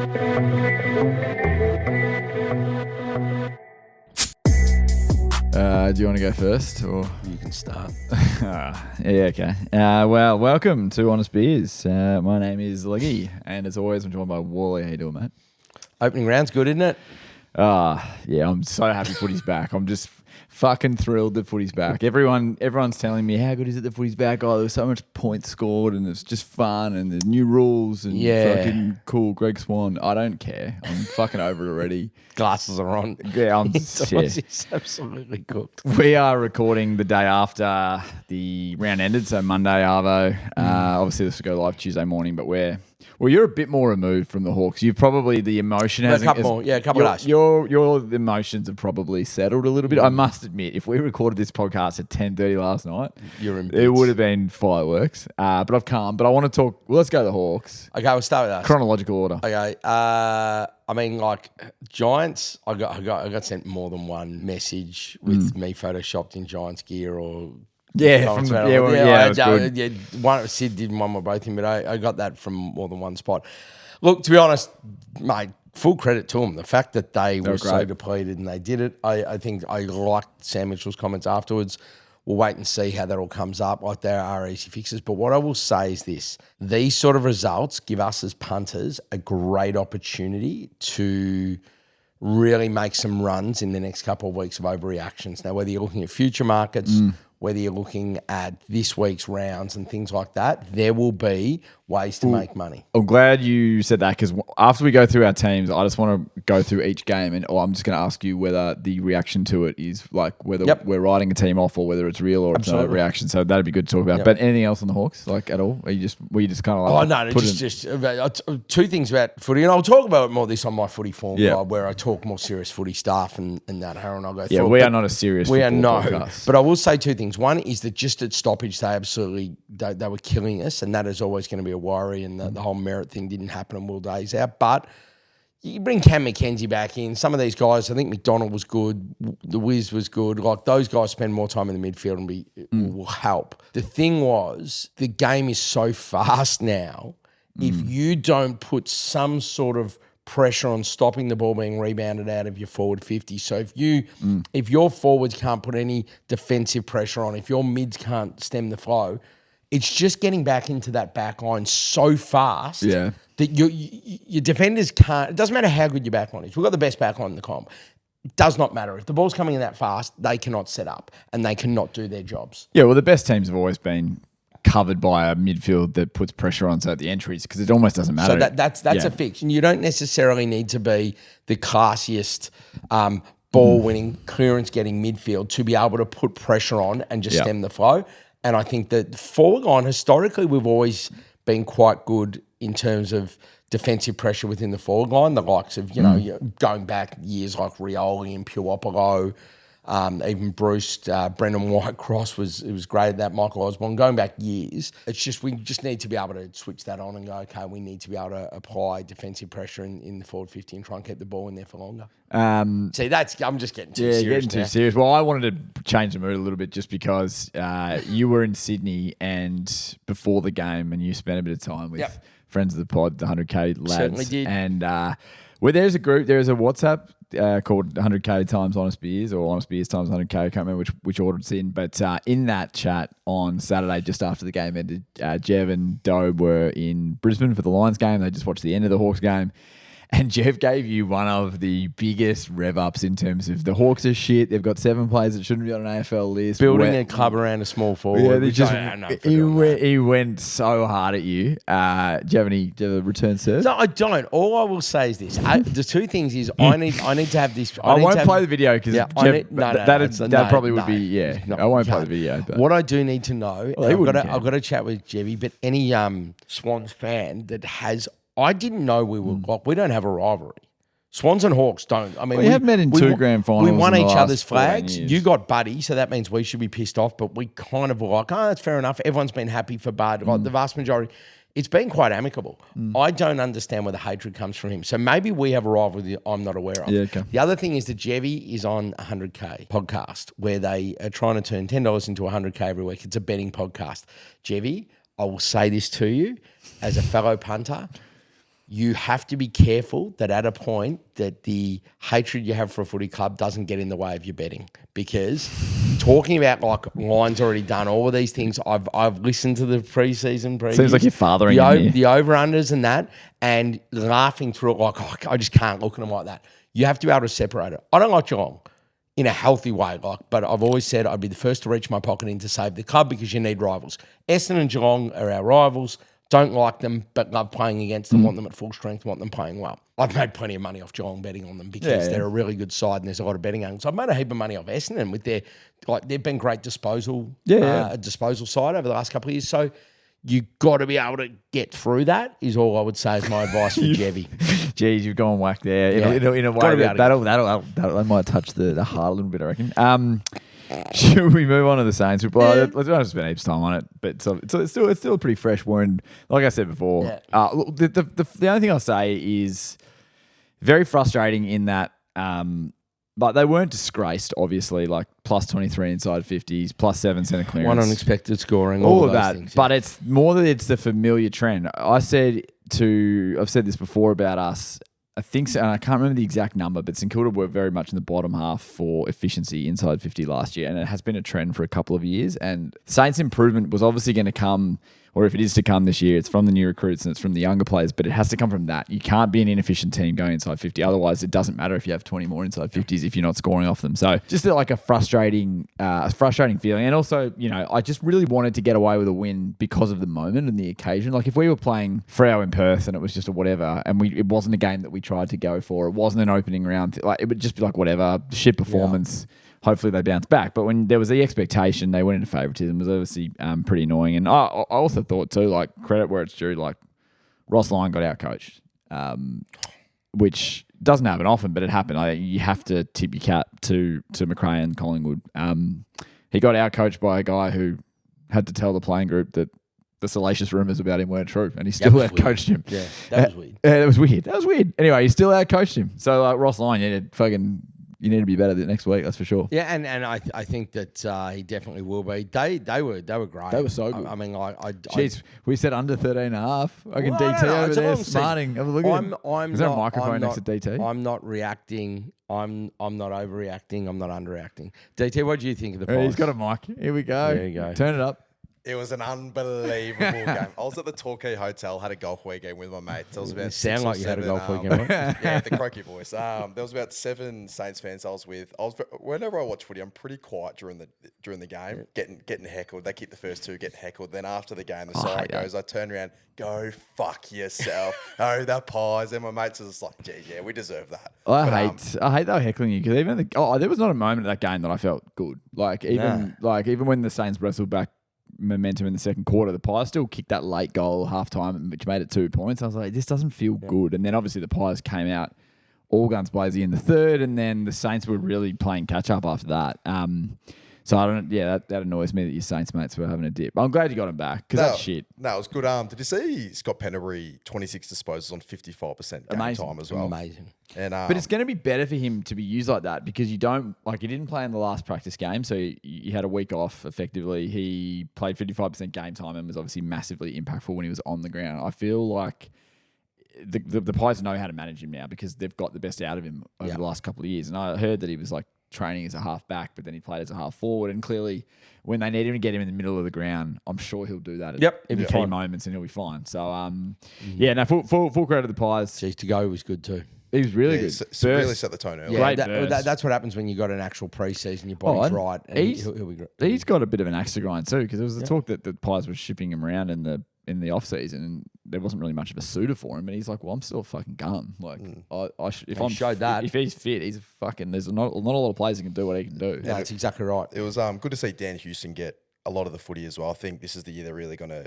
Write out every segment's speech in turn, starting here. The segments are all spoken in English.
Do you want to go first, or you can start? Okay. Well, welcome to Honest Beers. My name is Leggy, and as always, I'm joined by Walley. How you doing, mate? Opening round's good, isn't it? Yeah, I'm so happy footy's back. I'm just fucking thrilled that footy's back. Everyone's telling me how good is it that footy's back. Oh, there was so much points scored, and it's just fun, and there's new rules, and fucking cool. Greg Swan. I don't care. I'm fucking over it already. Glasses are on. Yeah, It's absolutely cooked. We are recording the day after the round ended, so Monday Arvo. Obviously, this will go live Tuesday morning, but you're a bit more removed from the Hawks. You've probably the emotion has a couple of days. Your emotions have probably settled a little bit. I must admit, if we recorded this podcast at 10:30 last night, it would have been fireworks. But I've calmed. But I want to talk. Well, let's go to the Hawks. Okay, we'll start with that. Chronological order. Okay. I mean, like Giants. I got sent more than one message with me photoshopped in Giants gear or. Yeah, one Sid did, one or both him, but I got that from more than one spot. Look, to be honest, mate, full credit to them. The fact that they were so depleted and they did it, I think I liked Sam Mitchell's comments afterwards. We'll wait and see how that all comes up. Like, there are easy fixes. But what I will say is this. These sort of results give us as punters a great opportunity to really make some runs in the next couple of weeks of overreactions. Now, whether you're looking at future markets, whether you're looking at this week's rounds and things like that, there will be ways to make money. I'm glad you said that, because after we go through our teams, I just want to go through each game, and I'm just going to ask you whether the reaction to it is like whether we're writing a team off or whether it's real or it's not a reaction. So that'd be good to talk about. But anything else on the Hawks, like at all? Were you just kind of like, two things about footy, and I'll talk about more of this on my footy form guide, where I talk more serious footy stuff and that. Aaron, I'll go through. Yeah, we are not a serious. We are no, podcast. But I will say two things. One is that just at stoppage, they were killing us, and that is always going to be a worry. And the whole merit thing didn't happen on Will Days out. But you bring Cam McKenzie back in. Some of these guys, I think McDonald was good. The Wiz was good. Like, those guys spend more time in the midfield and will help. The thing was, the game is so fast now. If you don't put some sort of pressure on stopping the ball being rebounded out of your forward 50. So if your forwards can't put any defensive pressure on, if your mids can't stem the flow, it's just getting back into that back line so fast that your defenders can't. It doesn't matter how good your back line is. We've got the best back line in the comp. It does not matter. If the ball's coming in that fast, they cannot set up and they cannot do their jobs. Yeah, well, the best teams have always been covered by a midfield that puts pressure on at the entries, because it almost doesn't matter. So that's a fix. And you don't necessarily need to be the classiest ball-winning, clearance-getting midfield to be able to put pressure on and just stem the flow. And I think that forward line, historically, we've always been quite good in terms of defensive pressure within the forward line, the likes of, going back years like Rioli and Puopolo, even Bruce, Brendan White-Cross was great at that, Michael Osborne. Going back years, it's just we just need to be able to switch that on and go, okay, we need to be able to apply defensive pressure in the forward 50 and try and keep the ball in there for longer. See, I'm just getting too serious. Getting too serious. Well, I wanted to change the mood a little bit just because you were in Sydney and before the game, and you spent a bit of time with friends of the pod, the 100K lads. Certainly did. And where there's a group, there's a WhatsApp called 100K times Honest Beers, or Honest Beers times 100K. I can't remember which order it's in. But in that chat on Saturday, just after the game ended, Jev and Dobe were in Brisbane for the Lions game. They just watched the end of the Hawks game. And Jeff gave you one of the biggest rev-ups in terms of the Hawks are shit. They've got 7 players that shouldn't be on an AFL list. Building a club around a small forward. He went so hard at you. Do you have a return serve? No, I don't. All I will say is this. The two things is I need to have this. I won't play the video because that probably would be, I won't play the video. But. What I do need to know, I've got to chat with Jevy, but any Swans fan that has... I didn't know we don't have a rivalry. Swans and Hawks don't. I mean, we have met in 2 grand finals. We won in each other's flags. Years. You got Buddy, so that means we should be pissed off. But we kind of were like, that's fair enough. Everyone's been happy for Bud. Like the vast majority, it's been quite amicable. I don't understand where the hatred comes from him. So maybe we have a rivalry that I'm not aware of. Yeah, okay. The other thing is that Jevy is on 100K podcast where they are trying to turn $10 into 100K every week. It's a betting podcast. Jevy, I will say this to you as a fellow punter. you have to be careful that at a point that the hatred you have for a footy club doesn't get in the way of your betting. Because talking about like lines already done, all of these things, I've listened to the preseason previews. Seems like you're fathering the over-unders and that, and laughing through it like, oh, I just can't look at them like that. You have to be able to separate it. I don't like Geelong in a healthy way, but I've always said I'd be the first to reach my pocket in to save the club because you need rivals. Essendon and Geelong are our rivals. Don't like them, but love playing against them, want them at full strength, want them playing well. I've made plenty of money off Geelong betting on them because they're a really good side and there's a lot of betting angles. I've made a heap of money off Essendon with their, like, they've been great disposal side over the last couple of years. So you got to be able to get through that is all I would say is my advice for Jevy. Jeez, you've gone whack there in a way that might touch the heart a little bit, I reckon. Should we move on to the Saints? Well, let's spend heaps of time on it, but it's still a pretty fresh wound. Like I said before, look, the only thing I'll say is very frustrating in that, but they weren't disgraced, obviously, like plus 23 inside 50s, plus 7 centre clearance. One unexpected scoring, all of those that. things, But it's more that it's the familiar trend. I've said this before about us. I think so, and I can't remember the exact number, but St Kilda were very much in the bottom half for efficiency inside 50 last year, and it has been a trend for a couple of years. And Saints' improvement was obviously going to come, or if it is to come this year, it's from the new recruits and it's from the younger players, but it has to come from that. You can't be an inefficient team going inside 50. Otherwise, it doesn't matter if you have 20 more inside 50s if you're not scoring off them. So just like a frustrating feeling. And also, I just really wanted to get away with a win because of the moment and the occasion. Like if we were playing Freo in Perth and it was just a whatever, and it wasn't a game that we tried to go for, it wasn't an opening round, like it would just be like whatever, shit performance. Yeah. Hopefully they bounce back. But when there was the expectation, they went into favouritism. It was obviously pretty annoying. And I also thought too, like credit where it's due, like Ross Lyon got out-coached, which doesn't happen often, but it happened. You have to tip your cap to McRae and Collingwood. He got out-coached by a guy who had to tell the playing group that the salacious rumours about him weren't true, and he still out-coached him. Yeah, that was weird. That was weird. Anyway, he still out-coached him. So Ross Lyon, you need to be better next week, that's for sure. Yeah, and I think that he definitely will be. They were great. They were so good. I mean, jeez, we said under 13.5. I can DT over there smarting. Have a look at him. Is there a microphone next to DT? I'm not reacting. I'm not overreacting. I'm not underreacting. DT, what do you think of the prize? He's got a mic. Here we go. There you go. Turn it up. It was an unbelievable game. I was at the Torquay Hotel, had a golf weekend with my mates. There was about sound like you had a golf weekend. Yeah, the croaky voice. There was about 7 Saints fans I was with. Whenever I watch footy, I'm pretty quiet during the game, getting heckled. They kick the first 2, getting heckled. Then after the game, the siren goes. I turn around, go fuck yourself. Oh, that Pies. And my mates are just like, gee, yeah, we deserve that. I hate they were heckling you because even there was not a moment in that game that I felt good. Even when the Saints wrestled back momentum in the second quarter, the Pies still kicked that late goal half-time, which made it 2 points. I was like, this doesn't feel good. And then obviously the Pies came out all guns blazing in the third, and then the Saints were really playing catch-up after that. So I don't. Yeah, that annoys me that your Saints mates were having a dip. I'm glad you got him back because that's shit. No, it was good. Did you see Scott Penderbury 26 disposals on 55% game time as well? Amazing. And but it's going to be better for him to be used like that because you don't he didn't play in the last practice game, so he had a week off. Effectively, he played 55% game time and was obviously massively impactful when he was on the ground. I feel like the Pies know how to manage him now because they've got the best out of him over the last couple of years. And I heard that he was training as a half back, but then he played as a half forward. And clearly, when they need him to get him in the middle of the ground, I'm sure he'll do that at key moments and he'll be fine. So, full credit to the Pies. Jeez, to go was good too. He was really good. Really set the tone early. Yeah, that's what happens when you got an actual preseason. Your body's right. And he'll be great. He's got a bit of an axe to grind too because there was the talk that the Pies were shipping him around in the off season and there wasn't really much of a suitor for him. And he's like, well, I'm still a fucking gun. If he's fit, he's a fucking. There's not a lot of players who can do what he can do. Yeah, that's exactly right. It was good to see Dan Houston get a lot of the footy as well. I think this is the year they're really going to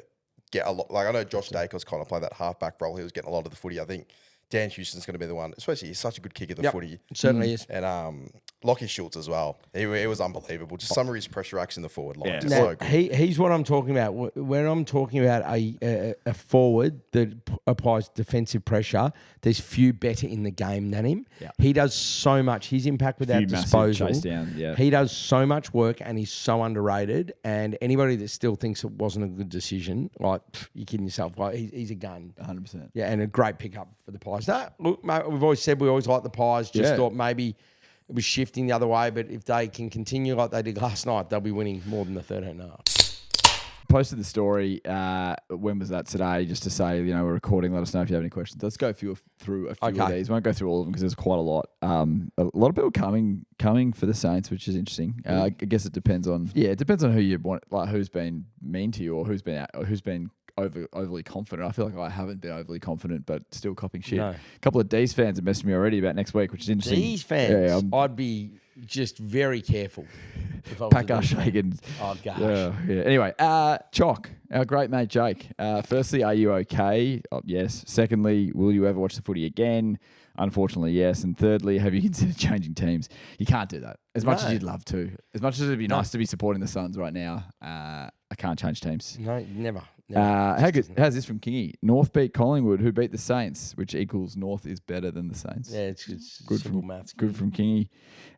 get a lot. Like I know Josh Dacos kind of played that halfback role. He was getting a lot of the footy. I think Dan Houston's going to be the one, especially he's such a good kick of the footy. Certainly is. And Lockie Schultz as well. It was unbelievable. Just some of his pressure acts in the forward line. Yeah. Just Now, so good. he's what I'm talking about. When I'm talking about a forward that applies defensive pressure, there's few better in the game than him. Yeah. He does so much. His impact without Few massive disposal. chase down, yeah. He does so much work and he's so underrated. And anybody that still thinks it wasn't a good decision, like, you're kidding yourself. Like, he's a gun. 100%. Yeah, and a great pickup for the Pies. No, look, mate, we've always said we always like the Pies. Just thought maybe it was shifting the other way, but if they can continue like they did last night, they'll be winning more than the 13.5. Posted the story. When was that today? Just to say, we're recording. Let us know if you have any questions. Let's go through a few of these. We won't go through all of them because there's quite a lot. A lot of people coming for the Saints, which is interesting. I guess it depends on who you want, like who's been mean to you or who's been overly confident. I feel like I haven't been overly confident, but still copping shit. No. A couple of D's fans have messaged me already about next week, which is interesting. These fans, Yeah, I'd be just very careful. If I was Pack a our D's fan. shaking. Oh, gosh. Yeah. Anyway, Chock, our great mate Jake. Firstly, are you okay? Oh, yes. Secondly, will you ever watch the footy again? Unfortunately, yes. And thirdly, have you considered changing teams? You can't do that. As much as you'd love to. As much as it'd be nice to be supporting the Suns right now, I can't change teams. No, never. How's this from Kingy? North beat Collingwood, who beat the Saints, which equals North is better than the Saints. Yeah, it's Good simple from maths. Good from Kingy.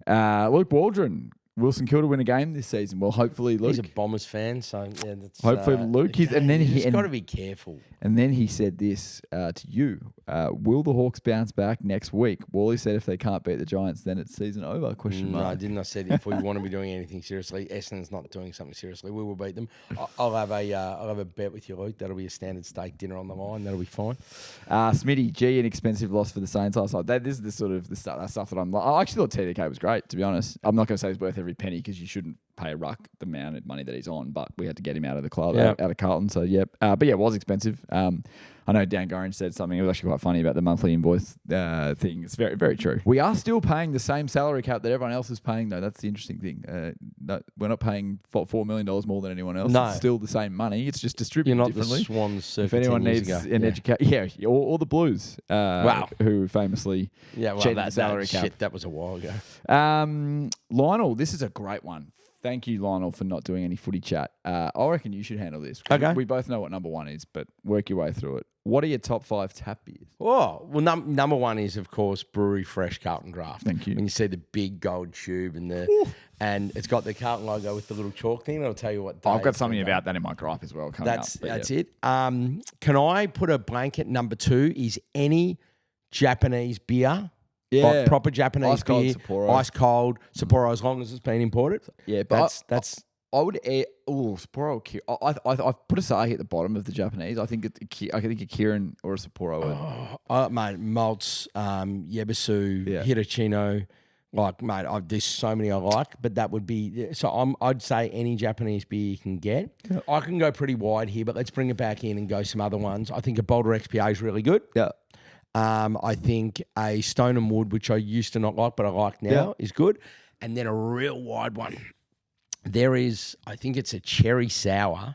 Luke Waldron. Wilson Kilda win a game this season. Well, hopefully, Luke. He's a Bombers fan, so yeah. That's, Hopefully, Luke. He's got to be careful. And then he said this to you. Will the Hawks bounce back next week? Wally said if they can't beat the Giants, then it's season over, question mark. No, I didn't. I said if we want to be doing anything seriously, Essendon's not doing something seriously, we will beat them. I'll have a bet with you, Luke. That'll be a standard steak dinner on the line. That'll be fine. Smitty, an expensive loss for the Saints last night. This is the sort of that stuff that I'm like. I actually thought TDK was great, to be honest. I'm not going to say it's worth every penny because you shouldn't pay a ruck the amount of money that he's on, but we had to get him out of the club, out of Carlton. So, yep. But yeah, it was expensive. I know Dan Gorringe said something. It was actually quite funny about the monthly invoice thing. It's very, very true. We are still paying the same salary cap that everyone else is paying, though. That's the interesting thing. We're not paying $4 million more than anyone else. No. It's still the same money. It's just distributed You're not differently. the Swans circa If anyone 10 years needs ago. an education, or the Blues, who famously cheated the salary cap. Shit, that was a while ago. Lionel, this is a great one. Thank you, Lionel, for not doing any footy chat. I reckon you should handle this. Okay. We both know what number one is, but work your way through it. What are your top 5 tap beers? Oh, well, number one is, of course, Brewery Fresh Carlton Draft. Thank you. When you see the big gold tube and it's got the Carlton logo with the little chalk thing, I'll tell you what. I've got something about that in my gripe as well coming That's up. it. Can I put a blanket? Number 2 is any Japanese beer. Yeah. Like proper Japanese Ice cold beer. Sapporo. Ice cold Sapporo, as long as it's been imported. Yeah, but that's I would Sapporo. I put Asahi at the bottom of the Japanese. I think a Kirin or a Sapporo. mate, malts, Yebisu, Hitachino. Like, mate, there's so many I like, but that would be so. I'd say any Japanese beer you can get. Yeah. I can go pretty wide here, but let's bring it back in and go some other ones. I think a Boulder XPA is really good. Yeah. I think a Stone and Wood, which I used to not like, but I like now, is good. And then a real wide one. There is, I think it's a cherry sour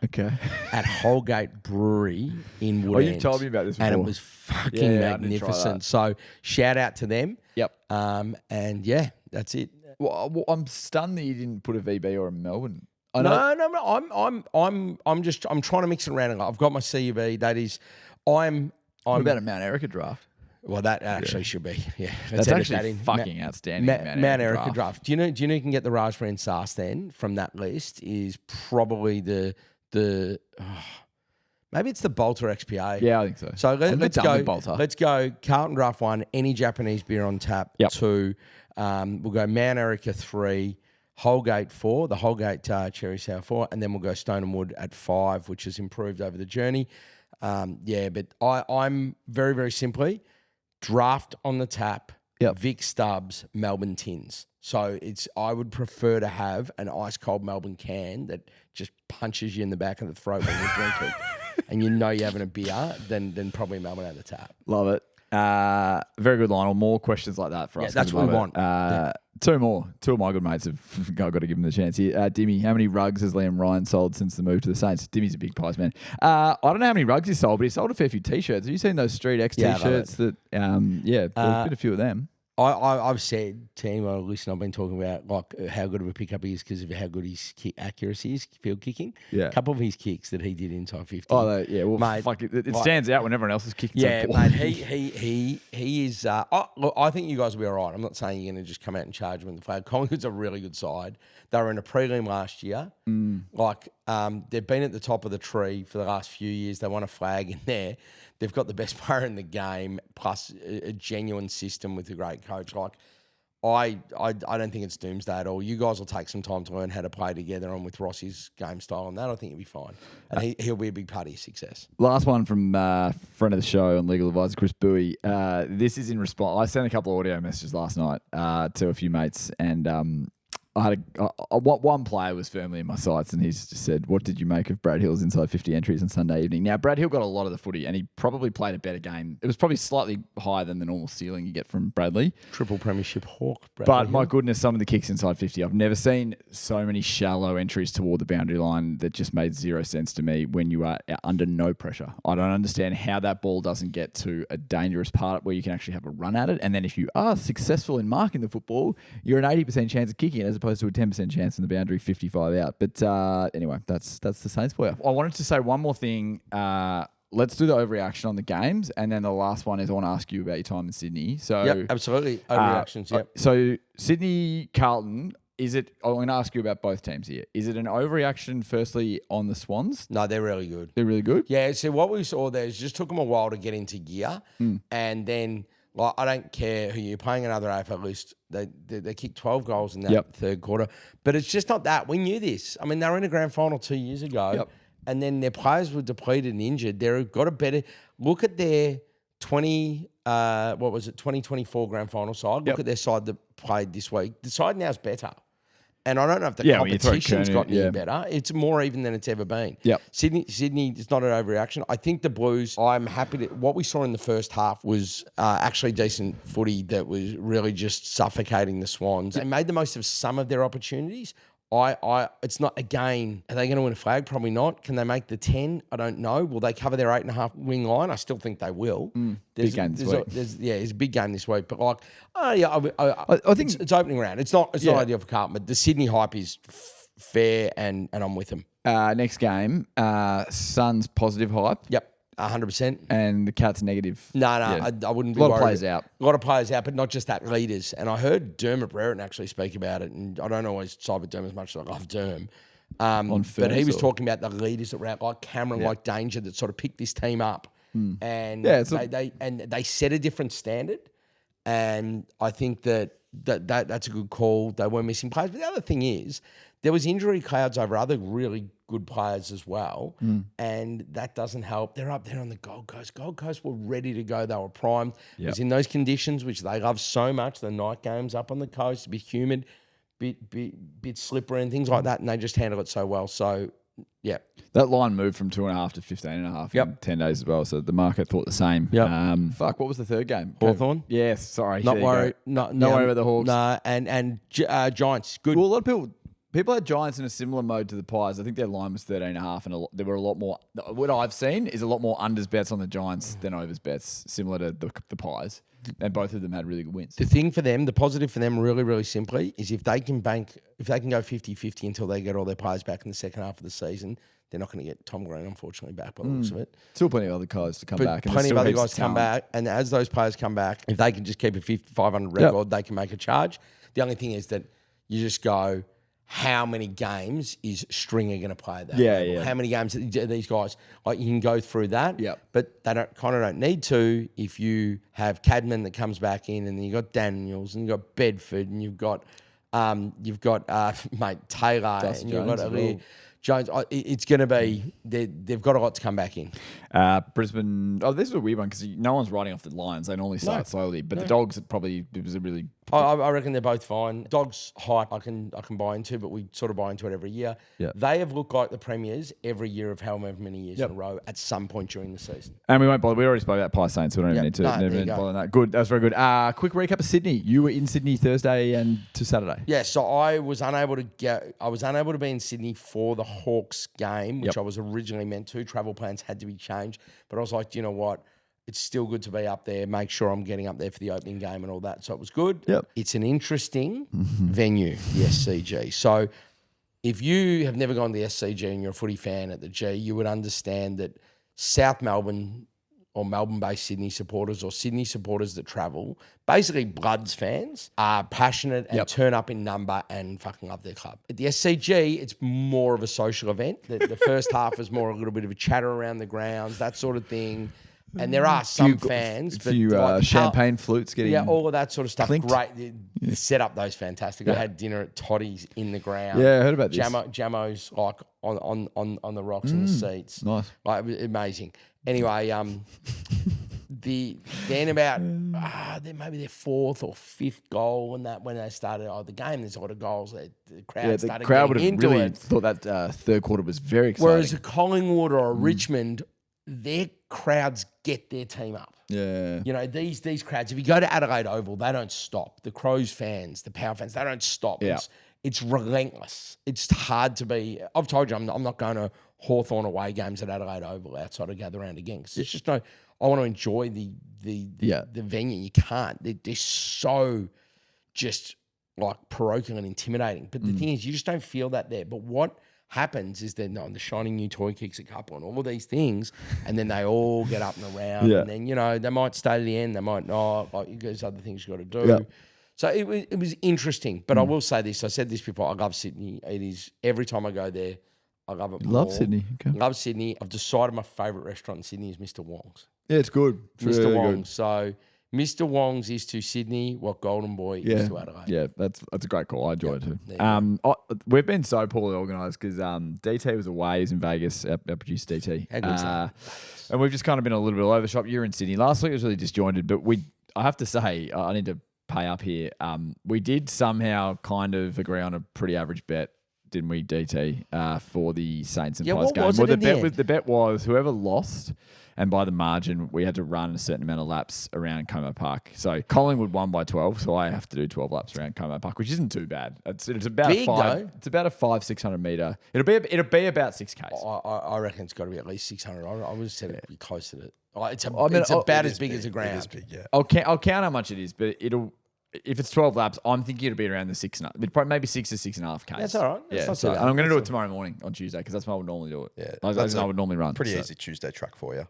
at Holgate Brewery in Woodend. Oh, you've told me about this before. And it was fucking magnificent. So shout out to them. Yep. And yeah, that's it. Well, I'm stunned that you didn't put a VB or a Melbourne. No. I'm trying to mix it around. I've got my CUV. That is, I'm. What about a Mount Erica draft? Well, that actually should be. Yeah, that's actually fucking outstanding. Mount Erica draft. Do you know you can get the raspberry and sauce then from that list is probably the maybe it's the Bolter XPA. Yeah, I think so. So let's go. Bolter. Let's go. Carlton draft 1. Any Japanese beer on tap. Yep. 2. We'll go Mount Erica 3. Holgate 4. The Holgate Cherry Sour 4, and then we'll go Stone and Wood at 5, which has improved over the journey. But I'm very, very simply draft on the tap, Vic Stubbs, Melbourne tins. So I would prefer to have an ice cold Melbourne can that just punches you in the back of the throat when you drink it, and you know you're having a beer, than probably Melbourne at the tap. Love it. Very good, Lionel. More questions like that for us. That's what we want. Two more. Two of my good mates have got to give them the chance here. Dimmy, how many rugs has Liam Ryan sold since the move to the Saints? Dimmy's a big Pies man. I don't know how many rugs he sold, but he sold a fair few T-shirts. Have you seen those Street X T-shirts? There's been a few of them. I've said, team, listen, I've been talking about like how good of a pickup he is because of how good his kick accuracy is, field kicking. Yeah. A couple of his kicks that he did inside 50. Oh, yeah. Well, mate, fuck it stands out when everyone else is kicking. Yeah, so mate. He is. Look, I think you guys will be all right. I'm not saying you're going to just come out and charge them in the flag. Collingwood's a really good side. They were in a prelim last year. They've been at the top of the tree for the last few years. They won a flag in there. They've got the best player in the game, plus a genuine system with a great coach. Like, I don't think it's doomsday at all. You guys will take some time to learn how to play together, and with Rossi's game style and that, I think you'll be fine. And he'll be a big part of your success. Last one from friend of the show on Legal Advisor, Chris Bowie. This is in response. I sent a couple of audio messages last night to a few mates, and I had one player was firmly in my sights, and he's just said, "What did you make of Brad Hill's inside 50 entries on Sunday evening?" Now, Brad Hill got a lot of the footy, and he probably played a better game. It was probably slightly higher than the normal ceiling you get from Bradley. Triple premiership hawk, Bradley But Hill. my goodness, some of the kicks inside 50, I've never seen so many shallow entries toward the boundary line that just made zero sense to me when you are under no pressure. I don't understand how that ball doesn't get to a dangerous part where you can actually have a run at it. And then if you are successful in marking the football, you're an 80% chance of kicking it as opposed to a 10% chance in the boundary 55 out. But anyway, that's the Saints for you. I wanted to say one more thing. Let's do the overreaction on the games. And then the last one is I want to ask you about your time in Sydney. So, yep, absolutely. Overreactions, yep. So Sydney, Carlton, I'm going to ask you about both teams here. Is it an overreaction, firstly, on the Swans? No, they're really good. They're really good? Yeah, so what we saw there is just took them a while to get into gear. And then, like, I don't care who you're playing another AFL list. They kicked 12 goals in that third quarter. But it's just not that. We knew this. I mean, they were in a grand final 2 years ago. And then their players were depleted and injured. They've got a better look at their 2024 grand final side. Look at their side that played this week. The side now is better. And I don't know if the competition's gotten any better. It's more even than it's ever been. Sydney is not an overreaction. I think the Blues, I'm happy to. What we saw in the first half was actually decent footy that was really just suffocating the Swans. They made the most of some of their opportunities. It's not, again, are they going to win a flag? Probably not. Can they make the 10? I don't know. Will they cover their 8.5 wing line? I still think they will. Big game this week. It's a big game this week. But like, I think it's opening round. It's not ideal for Carlton, but the Sydney hype is fair, and I'm with them. Next game, Suns positive hype. Yep. 100%. And the Cats negative. No, I wouldn't be worried. A lot of players out. A lot of players out, but not just that, leaders. And I heard Dermot Brereton actually speak about it, and I don't always side with Derm as much as I love Derm. But he was talking about the leaders that were out, like Cameron, like Danger, that sort of picked this team up. And they set a different standard. And I think that's a good call. They were missing players. But the other thing is, there was injury clouds over other really good players as well, and that doesn't help. They're up there on the Gold Coast. Gold Coast were ready to go. They were primed. It was in those conditions, which they love so much, the night games up on the coast, a bit humid, bit slippery and things like that, and they just handle it so well. So, yeah. That line moved from 2.5 to 15.5 in 10 days as well, so the market thought the same. What was the third game? Hawthorn? Yes, sorry. Not worried. No worry about the Hawks. No, and Giants, good. Well, a lot of people had Giants in a similar mode to the Pies. I think their line was 13.5, and there were a lot more. What I've seen is a lot more unders bets on the Giants than overs bets, similar to the Pies. And both of them had really good wins. The thing for them, the positive for them, really, really simply, is if they can go 50-50 until they get all their players back in the second half of the season, they're not going to get Tom Green, unfortunately, back by the looks of it. Still plenty of other guys to come back. And plenty of other guys to come back. And as those players come back, if they can just keep a 500 record, they can make a charge. The only thing is that you just go, how many games is Stringer going to play that? Yeah. How many games are these guys? Like, you can go through that. But they don't need to if you have Cadman that comes back in, and then you've got Daniels, and you've got Bedford, and you've got mate Taylor, Dustin and you've got Jones. Jones. It's going to be they've got a lot to come back in. Brisbane. Oh, this is a weird one because no one's riding off the Lions. They normally start slowly, but the Dogs it was a really. I reckon they're both fine. Dogs hype I can buy into, but we sort of buy into it every year. They have looked like the premiers every year of however many years in a row at some point during the season. And we won't bother. We already spoke about Pie Saints, so we don't even need to bother on that. Good. That's very good. Quick recap of Sydney. You were in Sydney Thursday and to Saturday. Yeah, so I was unable to be in Sydney for the Hawks game, which I was originally meant to. Travel plans had to be changed, but I was like, you know what? it's still good to be up there. Make sure I'm getting up there for the opening game and all that. So it was good. Yep. It's an interesting venue, the SCG. So if you have never gone to the SCG and you're a footy fan at the G, you would understand that South Melbourne or Melbourne-based Sydney supporters or Sydney supporters that travel, basically Bloods fans, are passionate and turn up in number and fucking love their club. At the SCG, it's more of a social event. The first half is more a little bit of a chatter around the grounds, that sort of thing. And there are some fans. A few champagne flutes getting... Yeah, all of that sort of stuff. clinked. Great. The setup, those fantastic. I had dinner at Toddy's in the ground. Yeah, I heard about this. Jammo's like on the rocks and the seats. Nice. Like, it was amazing. Anyway, then about maybe their fourth or fifth goal when they started the game, there's a lot of goals. The crowd started crowd would getting have into really it. thought that third quarter was very exciting. Whereas a Collingwood or a Richmond, their crowds get their team up. Yeah. You know, these crowds, if you go to Adelaide Oval, they don't stop. The Crows fans, the Power fans, they don't stop. Yeah. It's relentless. It's hard to be. I've told you I'm not going to Hawthorn away games at Adelaide Oval outside of gather round again. Because it's just no. I want to enjoy the venue. You can't. They're so just like parochial and intimidating. But the thing is, you just don't feel that there. But what happens is they're the shiny new toy kicks a couple and all of these things, and then they all get up and around. Yeah. And then they might stay to the end, they might not. Like there's other things you got to do. Yeah. So it was interesting. But I will say this: I said this before. I love Sydney. It is every time I go there, I love it. Love more. Sydney. Okay. Love Sydney. I've decided my favourite restaurant in Sydney is Mr. Wong's. Yeah, it's good. It's Mr. really Wong's. good. So Mr. Wong's is to Sydney what Golden Boy is to Adelaide. Yeah, that's a great call. I enjoy it too. There you We've been so poorly organised because DT was away. He was in Vegas. Our producer DT. How good is that? And we've just kind of been a little bit all over the shop. You're in Sydney. Last week was really disjointed, but I have to say, I need to pay up here. We did somehow kind of agree on a pretty average bet, didn't we, DT, for the Saints and Pies what game? was it in the end? The bet was whoever lost, and by the margin, we had to run a certain amount of laps around Como Park. So Collingwood won by 12, so I have to do 12 laps around Como Park, which isn't too bad. It's about Big, though. It's about a 500-600 meter. It'll be about 6K. I reckon it's got to be at least 600. I would have said it'd be close to it. It's about It as is big as a ground. It is big, yeah. I'll count how much it is, but if it's 12 laps, I'm thinking it'll be around the 6.5, probably maybe 6 to 6.5 K. That's all right. That's Yeah, not so too bad. and I'm going to do it tomorrow morning on Tuesday because that's when I would normally do it. Yeah, That's when I would normally run. Pretty so. easy Tuesday track for you.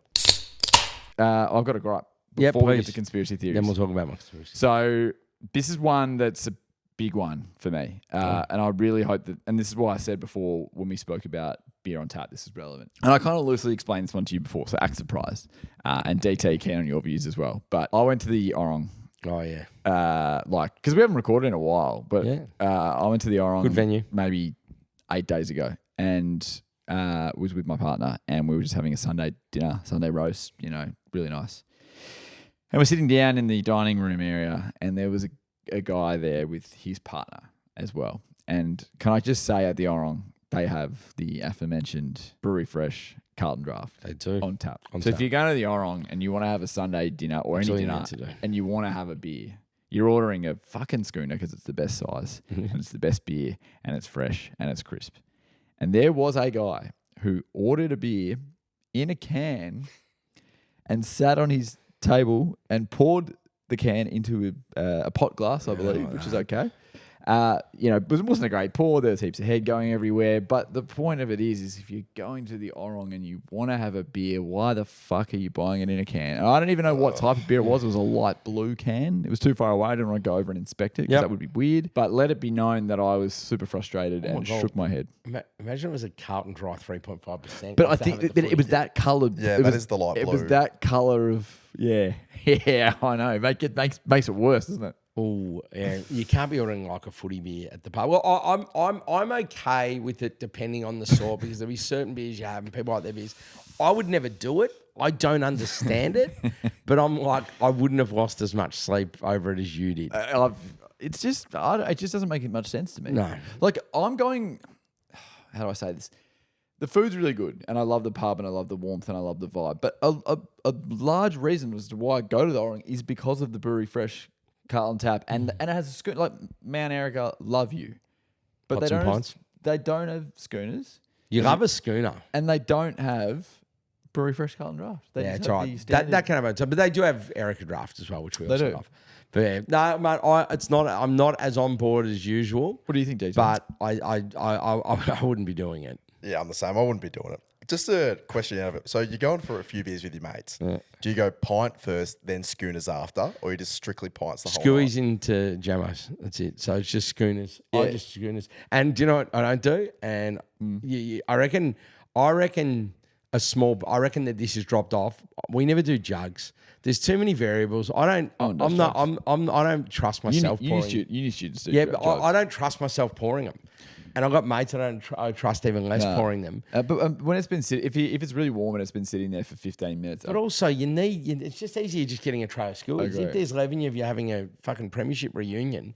I've got a gripe Yeah, before we get please. to conspiracy theories. Then we'll talk about my conspiracy. So this is one that's a big one for me, and I really hope that. And this is why I said before when we spoke about beer on tap, this is relevant. And I kind of loosely explained this one to you before, so act surprised. And DT, keen on your views as well. But I went to the Orong. Oh, yeah. Because we haven't recorded in a while, but Yeah. I went to the Orong. Good venue. Maybe 8 days ago, and was with my partner, and we were just having a Sunday dinner, Sunday roast. Really nice. And we're sitting down in the dining room area, and there was a guy there with his partner as well. And can I just say, at the Orong, they have the aforementioned Brewery Fresh Carlton Draft They do. on tap. On So tap. if you're going to the Orong and you want to have a Sunday dinner or That's any all you dinner need to do. and you want to have a beer, you're ordering a fucking schooner because it's the best size and it's the best beer and it's fresh and it's crisp. And there was a guy who ordered a beer in a can and sat on his table and poured the can into a pot glass, I believe, which is okay. It wasn't a great pour. There was heaps of head going everywhere. But the point of it is if you're going to the Orong and you want to have a beer, why the fuck are you buying it in a can? And I don't even know what type of beer it was. It was a light blue can. It was too far away. I didn't want to go over and inspect it because that would be weird. But let it be known that I was super frustrated and God. shook my head. Imagine it was a Carlton Dry 3.5%. But I think that it was that coloured. Yeah, that is the light It blue. was that colour of yeah. I know. Makes it worse, doesn't it? Oh, yeah. You can't be ordering like a footy beer at the pub. Well, I'm okay with it depending on the sort because there'll be certain beers you have and people like their beers. I would never do it. I don't understand it, but I'm like I wouldn't have lost as much sleep over it as you did. It just doesn't make much sense to me. No. Like I'm going. How do I say this? The food's really good, and I love the pub, and I love the warmth, and I love the vibe. But a large reason as to why I go to the Orong is because of the Brewery Fresh Carlton tap, and it has a schooner. Like Mount Erica, love you, but Pots and pints. they don't have schooners, You love a schooner. and they don't have refresh Carlton draft. They Yeah, just it's have all the right. standard- That can happen. But they do have Erica draft as well, which we They also do. love. But yeah, no, mate, it's not. I'm not as on board as usual. What do you think, DJ? But I wouldn't be doing it. Yeah, I'm the same. I wouldn't be doing it. Just a question out of it. So you're going for a few beers with your mates. Yeah. Do you go pint first, then schooners after, or you just strictly pints the whole Skewies night? into Jamos. That's it. So it's just schooners. I Yeah. just schooners. And do you know what I don't do? And I reckon a small. I reckon that this is dropped off. We never do jugs. There's too many variables. I don't. I'm not. I don't trust myself pouring. Uni students do. Yeah, but I don't trust myself pouring them. And I've got mates I trust even less pouring them. But when it's been sitting, if it's really warm and it's been sitting there for 15 minutes, But also, it's just easier just getting a tray of schoolies. agree. If there's 11 of you having a fucking premiership reunion,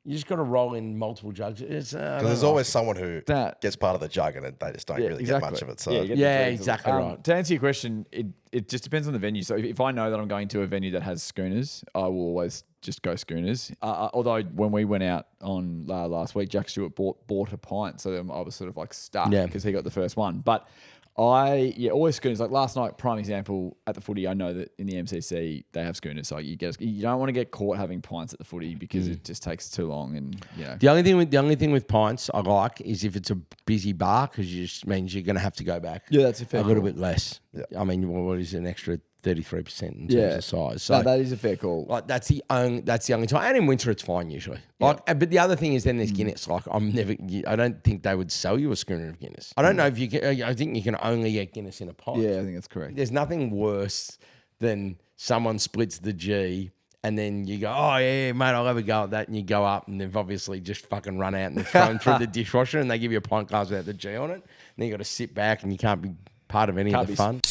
you just got to roll in multiple jugs. Because there's always somoneone who That- gets part of the jug and they just don't really get much of it. So you get the Yeah, dregs of it. exactly right. To answer your question, it just depends on the venue. So if I know that I'm going to a venue that has schooners, I will always just go schooners. Although when we went out on last week, Jack Stewart bought a pint, so then I was sort of like stuck because he got the first one. But always schooners. Like last night, prime example at the footy. I know that in the MCC they have schooners, so you don't want to get caught having pints at the footy because it just takes too long. And The only thing with pints I like is if it's a busy bar because it just means you're going to have to go back. Yeah, that's a fair little call. bit less. I mean, what is an extra 33% in terms of size? So that is a fair call. like that's the only time. And in winter, it's fine usually. Like, but the other thing is then there's Guinness. Like I don't think they would sell you a schooner of Guinness. I don't know if you can. I think you can only get Guinness in a pint. Yeah, I think that's correct. There's nothing worse than someone splits the G and then you go, oh, yeah, mate, I'll have a go at that. And you go up and they've obviously just fucking run out and they're thrown through the dishwasher and they give you a pint glass without the G on it. And then you got to sit back and you can't be part of any of the fun.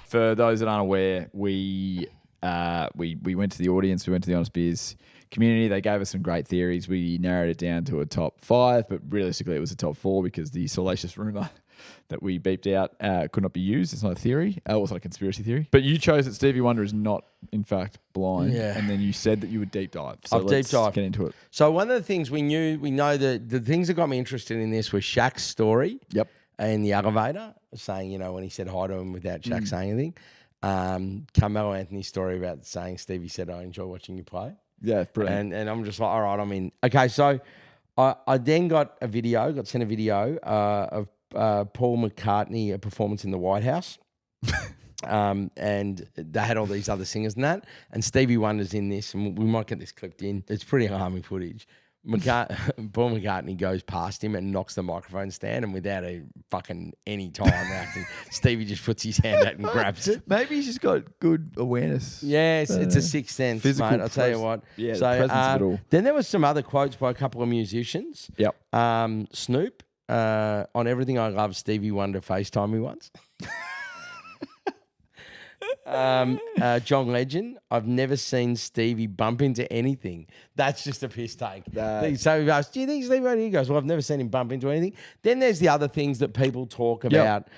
For those that aren't aware, we went to the audience. We went to the Honest Beers community. They gave us some great theories. We narrowed it down to a top 5, but realistically it was a top 4 because the salacious rumor that we beeped out could not be used. It's not a theory. It was not a conspiracy theory. But you chose that Stevie Wonder is not, in fact, blind. Yeah. And then you said that you would deep dive. So I've let's deep dived. get into it. So one of the things we know that the things that got me interested in this was Shaq's story. Yep. In the elevator, saying, when he said hi to him without Shaq saying anything. Carmelo Anthony's story about saying Stevie said, I enjoy watching you play. Yeah, brilliant. And I'm just like, all right, I'm in. Okay, so I then got sent a video of Paul McCartney, a performance in the White House. And they had all these other singers and that. And Stevie Wonder's in this, and we might get this clipped in. It's pretty alarming footage. Paul McCartney goes past him and knocks the microphone stand, and without any time reacting, Stevie just puts his hand out and grabs it. Maybe he's just got good awareness. Yes, it's a sixth sense, physical mate. I'll tell you what. Yeah, so, the presence of it all. Then there was some other quotes by a couple of musicians. Yep. Snoop, on Everything I Love, Stevie Wonder FaceTime me once. John Legend, I've never seen Stevie bump into anything. That's just a piss take. So he goes, do you think Stevie Wonder? He goes, well, I've never seen him bump into anything. Then there's the other things that people talk about.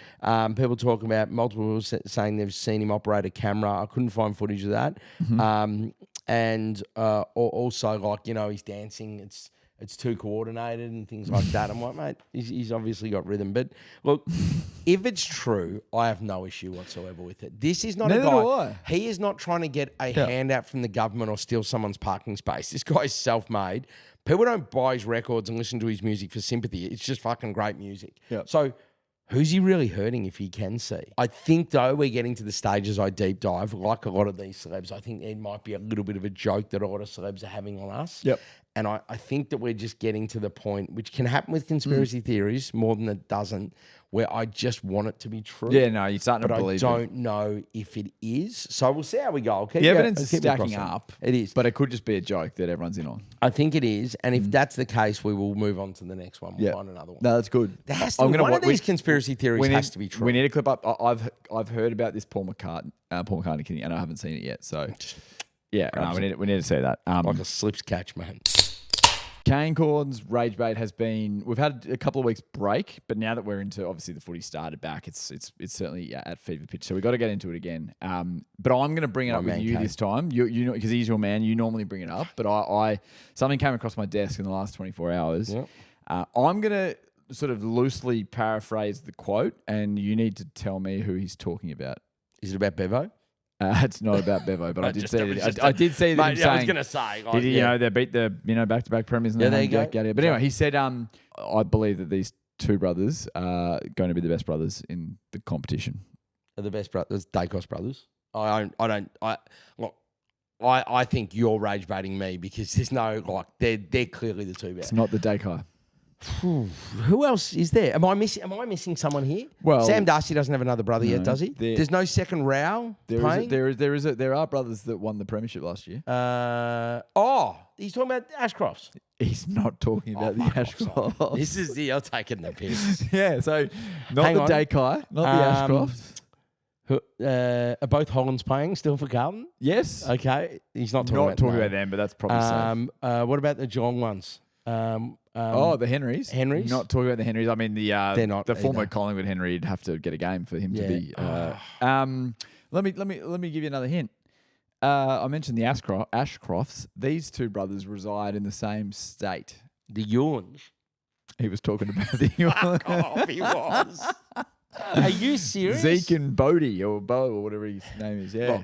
People talk about multiple people saying they've seen him operate a camera. I couldn't find footage of that. And also like, he's dancing. It's too coordinated and things like that. I'm like, mate, he's obviously got rhythm. But look, if it's true, I have no issue whatsoever with it. This is not Neither a do guy. I. He is not trying to get a handout from the government or steal someone's parking space. This guy's self-made. People don't buy his records and listen to his music for sympathy. It's just fucking great music. Yep. So who's he really hurting if he can see? I think, though, we're getting to the stages I deep dive, like a lot of these celebs. I think there might be a little bit of a joke that a lot of celebs are having on us. Yep. And I think that we're just getting to the point, which can happen with conspiracy theories more than it doesn't, where I just want it to be true. Yeah, no, you're starting to But I believe don't know if it is. So we'll see how we go. The evidence is stacking crossing. up. It is. But it could just be a joke that everyone's in on. I think it is. And if that's the case, we will move on to the next one. We'll find another one. No, that's good. There has to be one of these conspiracy theories has to be true. We need to clip up. I've heard about this Paul McCartney kidney, and I haven't seen it yet. So, yeah, no, we need to see that. like a slips catch, man. Kane Corn's rage bait has been. We've had a couple of weeks break, but now that we're into obviously the footy started back, it's certainly at fever pitch. So we got to get into it again. But I'm going to bring it up with you this time. You know, because he's your man. You normally bring it up, but I something came across my desk in the last 24 hours. Yep. I'm gonna. sort of loosely paraphrase the quote, and you need to tell me who he's talking about. Is it about Bevo? It's not about Bevo, but I did see that. I did see that. Mate, him saying, I was going to say, like, they beat the back-to-back premiers. And there you go. But anyway, he said, I believe that these two brothers are going to be the best brothers in the competition. Are the best brothers, Dacos brothers. I think you're rage baiting me because there's no they're clearly the two best. It's not the Dakai. Who else is there? Am I missing someone here? Well, Sam Darcy doesn't have another brother yet, does he? There's no second row playing? There are brothers that won the premiership last year. He's talking about Ashcrofts. He's not talking about the Ashcrofts. This is you're taking the piss. Yeah, so not the Dakai, not the Ashcrofts. Are both Hollands playing still for Carlton? Yes. Okay, he's not talking about them, but that's probably safe. What about the Geelong ones? The Henrys. Henrys? Not talking about the Henrys. I mean, they're not the former either. Collingwood Henry would have to get a game for him to be. Let me give you another hint. I mentioned the Ashcrofts. These two brothers reside in the same state. The Ewans. He was talking about the Ewans. Fuck off, he was. Are you serious? Zeke and Bodie or Bo or whatever his name is. Yeah.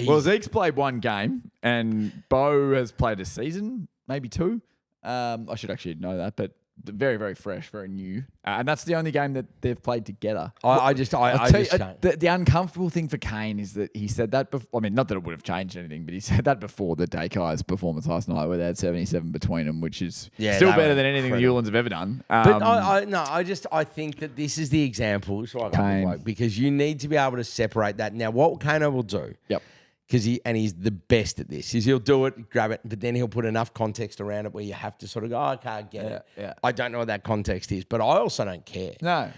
Well, Zeke's played one game and Bo has played a season, maybe two. I should actually know that, but very, very fresh, very new. And that's the only game that they've played together. The uncomfortable thing for Kane is that he said that before. I mean, not that it would have changed anything, but he said that before the Dakai's performance last night where they had 77 between them, which is still better than anything the Ewans have ever done. But I think that this is the example. So Kane. Because you need to be able to separate that. Now, what Kano will do... Yep. Because he's the best at this. Is he'll do it, grab it, but then he'll put enough context around it where you have to sort of go, I can't get it. Yeah. I don't know what that context is, but I also don't care. No.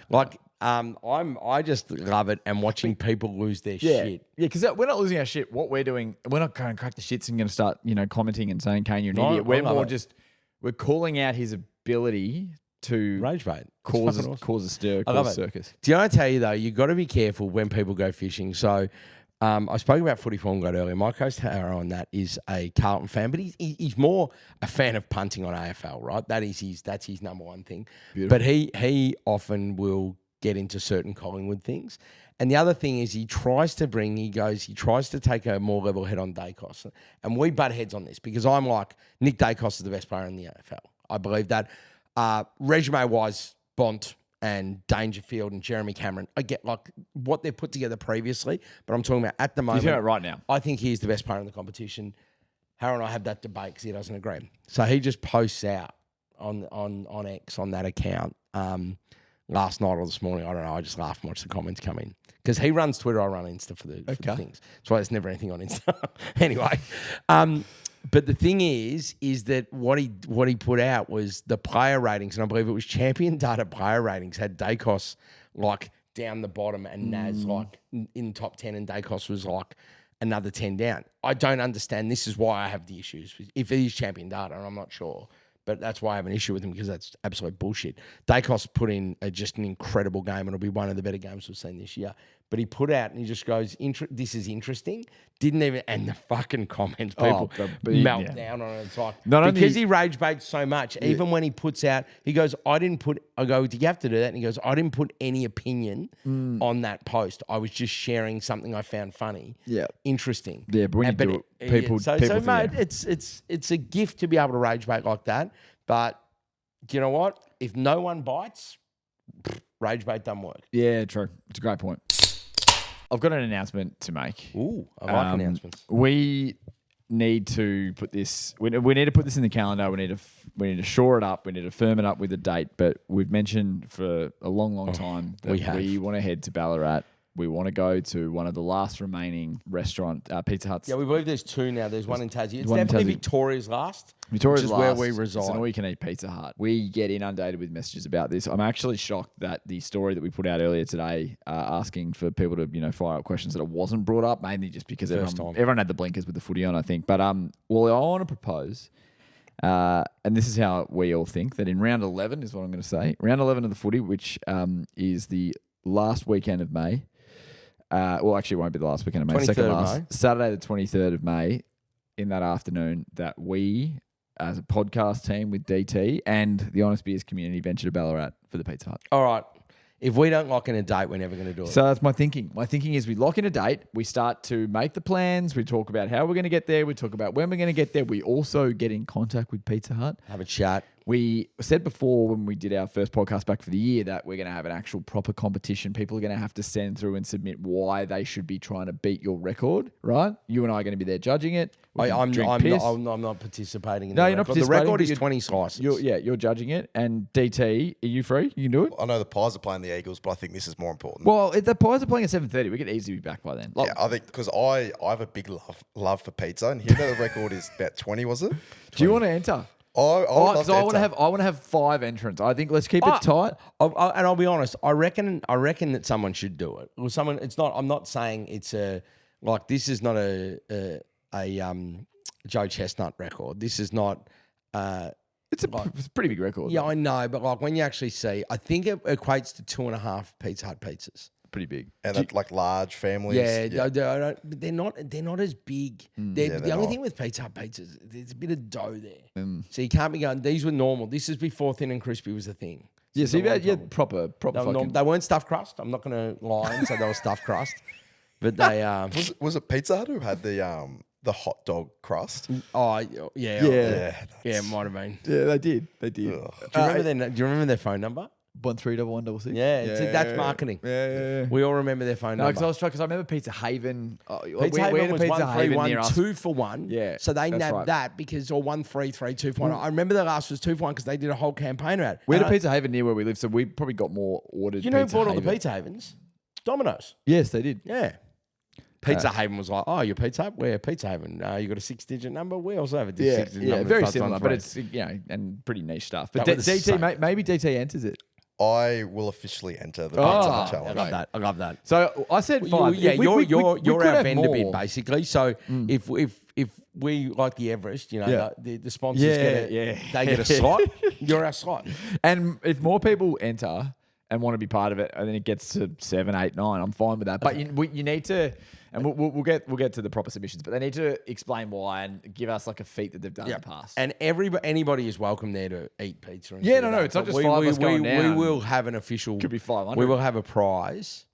I just love it and watching people lose their shit. Yeah, because we're not losing our shit. What we're doing, we're not going to crack the shits and going to start, commenting and saying, Kane, you're an idiot. We're more we're calling out his ability to rage bait, cause a stir, cause a circus. Do you know what I tell you though? You've got to be careful when people go fishing. So I spoke about footy form guide earlier. My co-star on that is a Carlton fan, but he's more a fan of punting on AFL, right? That's his number one thing. Beautiful. But he often will get into certain Collingwood things. And the other thing is he tries to take a more level head on Dacos. And we butt heads on this because I'm like, Nick Dacos is the best player in the AFL. I believe that. Resume-wise, Bont and Dangerfield and Jeremy Cameron. I get what they've put together previously, but I'm talking about at the moment. You're talking about right now. I think he's the best player in the competition. Harold and I have that debate because he doesn't agree. So he just posts out on X on that account last night or this morning. I don't know. I just laugh and watch the comments come in because he runs Twitter. I run Insta for the things. That's why there's never anything on Insta. Anyway. But the thing is that what he put out was the player ratings, and I believe it was Champion Data player ratings had Dacos down the bottom and Naz in top 10, and Dacos was another 10 down. I don't understand. This is why I have the issues. If it is Champion Data, and I'm not sure, but that's why I have an issue with him because that's absolute bullshit. Dacos put in just an incredible game, and it'll be one of the better games we've seen this year. But he put out and he just goes, this is interesting. Didn't even, and the fucking comments, people melt down on it. It's like, because he rage baits so much, even when he puts out, he goes, I go, do you have to do that? And he goes, I didn't put any opinion on that post. I was just sharing something I found funny. Yeah. Interesting. Yeah, but when you do it, people mate, it's a gift to be able to rage bait like that. But do you know what? If no one bites, rage bait doesn't work. Yeah, true. It's a great point. I've got an announcement to make. Ooh, I like announcements. We need to put this. We need to put this in the calendar. We need to shore it up. We need to firm it up with a date. But we've mentioned for a long time that we want to head to Ballarat. We want to go to one of the last remaining restaurant Pizza Huts. Yeah, we believe there's two now. There's one in Tassie. It's definitely Victoria's last. Victoria's which is last. Where we reside. It's an all-you-can-eat Pizza Hut. We get inundated with messages about this. I'm actually shocked that the story that we put out earlier today, asking for people to fire up questions, that it wasn't brought up, mainly just because everyone had the blinkers with the footy on, I think. But I want to propose, and this is how we all think, that in round 11 is what I'm going to say. Round 11 of the footy, which is the last weekend of May. Actually, it won't be the last weekend of May. Second last. May. Saturday, the 23rd of May, in that afternoon, that we as a podcast team with DT and the Honest Beers community venture to Ballarat for the Pizza Hut. All right. If we don't lock in a date, we're never going to do it. So that's my thinking. My thinking is we lock in a date. We start to make the plans. We talk about how we're going to get there. We talk about when we're going to get there. We also get in contact with Pizza Hut. Have a chat. We said before when we did our first podcast back for the year that we're going to have an actual proper competition. People are going to have to send through and submit why they should be trying to beat your record, right? You and I are going to be there judging it. I'm not participating in No, the you're not record. The participating, record is but 20 slices. You're judging it. And DT, are you free? You can do it? I know the Pies are playing the Eagles, but I think this is more important. Well, if the Pies are playing at 7:30, we could easily be back by then. Yeah, I think because I have a big love for pizza, and here the record is about 20, was it? 20. Do you want to enter? I want to have 5 entrants. I think let's keep it tight. And I'll be honest. I reckon that someone should do it. Or someone. It's not. I'm not saying it's this is not a Joe Chestnut record. This is not. It's a pretty big record. Yeah, I know, but when you actually see, I think it equates to 2.5 Pizza Hut pizzas. Pretty big. And large families. Yeah. But they're not as big. The only thing with Pizza Hut pizzas, there's a bit of dough there. So you can't be going, these were normal. This is before thin and crispy was a thing. Yeah, so you had proper They weren't stuffed crust. I'm not going to lie and say they were stuffed crust. But they... was it Pizza Hut who had the hot dog crust? Oh, yeah. It might have been. Yeah, they did. Do you remember their phone number? 131166. Yeah, that's marketing. Yeah. We all remember their phone number. Because I remember Pizza Haven. Pizza Haven was 131, 2 for 1. Yeah, so they nabbed right. that because, or 133, 2 for 1. I remember the last was 2 for 1 because they did a whole campaign around it. We had a Pizza Haven near where we live, so we probably got more ordered. You know who bought all the Pizza Havens? Domino's. Yes, they did. Yeah. Pizza Haven was like, oh, your Pizza Hut? We're Pizza Haven. You got a 6-digit number? We also have a 6-digit number. Yeah, very similar, but it's and pretty niche stuff. But DT, maybe DT enters it. I will officially enter the Pizza Hut challenge. I love that. So I said 5. You're our vendor bid basically. So if we like the Everest, the sponsors they get a slot. You're our slot. And if more people enter and want to be part of it, and then it gets to 7, 8, 9, I'm fine with that. But you need to. And we'll get to the proper submissions, but they need to explain why and give us a feat that they've done in the past. And anybody is welcome there to eat pizza. And it's not just 5 of us going down. We will have an official. Could be 500. We will have a prize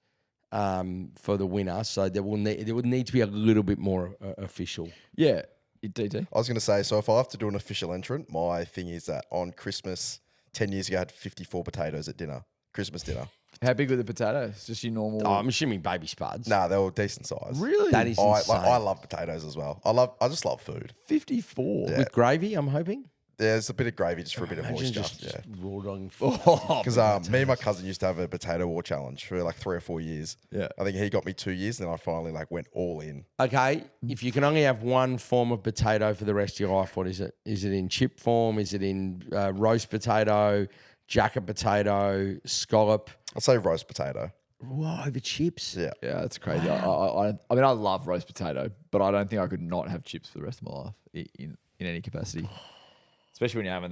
for the winner, so there would need to be a little bit more official. Yeah, DT. I was going to say, so if I have to do an official entrant, my thing is that on Christmas 10 years ago, I had 54 potatoes at dinner, Christmas dinner. How big were the potatoes? Just your normal? Oh, I'm assuming baby spuds. Nah, they were decent size. Really? That is insane. I love potatoes as well. I just love food. 54 with gravy. I'm hoping. Yeah, there's a bit of gravy just for a bit of moisture. Just raw dog. Because me and my cousin used to have a potato war challenge for 3 or 4 years. Yeah, I think he got me 2 years, and then I finally went all in. Okay, if you can only have one form of potato for the rest of your life, what is it? Is it in chip form? Is it in roast potato, jacket potato, scallop? I'd say roast potato. Whoa, the chips. Yeah, that's crazy. Wow. I mean, I love roast potato, but I don't think I could not have chips for the rest of my life in any capacity. Especially when you're having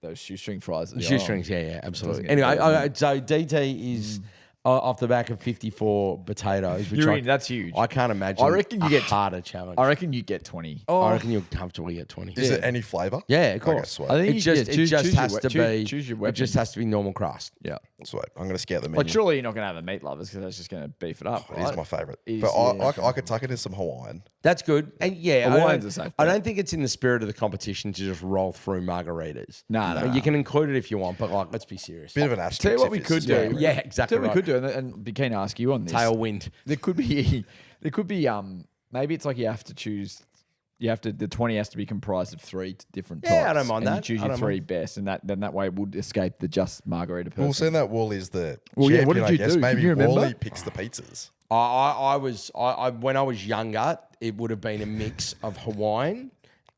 those shoestring fries. Shoestrings, yeah, absolutely. Anyway, so DT is off the back of 54 potatoes. Which that's huge. I can't imagine. I reckon you get harder challenge. I reckon you get 20. I reckon you'll comfortably get 20. Is it any flavour? Yeah, of course. Okay, I think it just has to be. Choose your weapon. It just has to be normal crust. Yeah, sweet. I'm going to scare them. But surely you're not going to have a meat lovers because that's just going to beef it up. It is my favourite. But I could tuck it in some Hawaiian. That's good. And Hawaiian's a safe I don't think it's in the spirit of the competition to just roll through margaritas. No. You can include it if you want, but let's be serious. Bit of an asterisk. Tell you what we could do. Yeah, exactly. Tell you what we could do, and be keen to ask you on this. Tailwind. There could be maybe it's you have to choose. The 20 has to be comprised of 3 different types. Yeah, I don't mind that. You choose your 3 best, and that way it would escape the just margarita person. Well, seeing that Walley is the champion, what did you do? Maybe Walley picks the pizzas. I when I was younger, it would have been a mix of Hawaiian